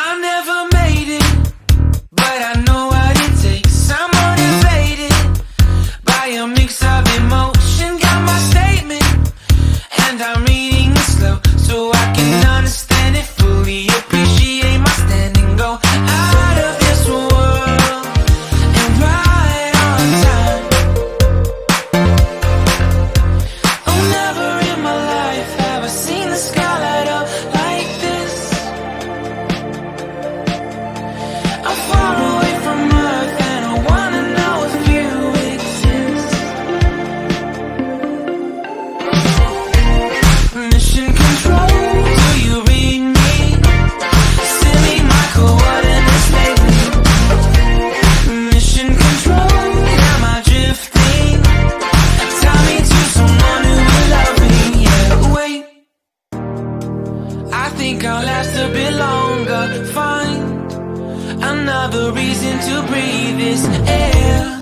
I never made it, but I know what it takes. I'm motivated by a mix of emotion. Got my statement, and I'm reading it slow so I can understand it fully. Appreciate my standing, go out of this world and right on time. Oh, never in my life have I seen the sky light up like this. I'm far away from Earth and I wanna know if you exist. Mission control, do you read me? Send me my coordinates lately. Mission control, am I drifting? Tie me to someone who will love me. Yeah, wait, I think I'll last a bit longer. Find another reason to breathe this air.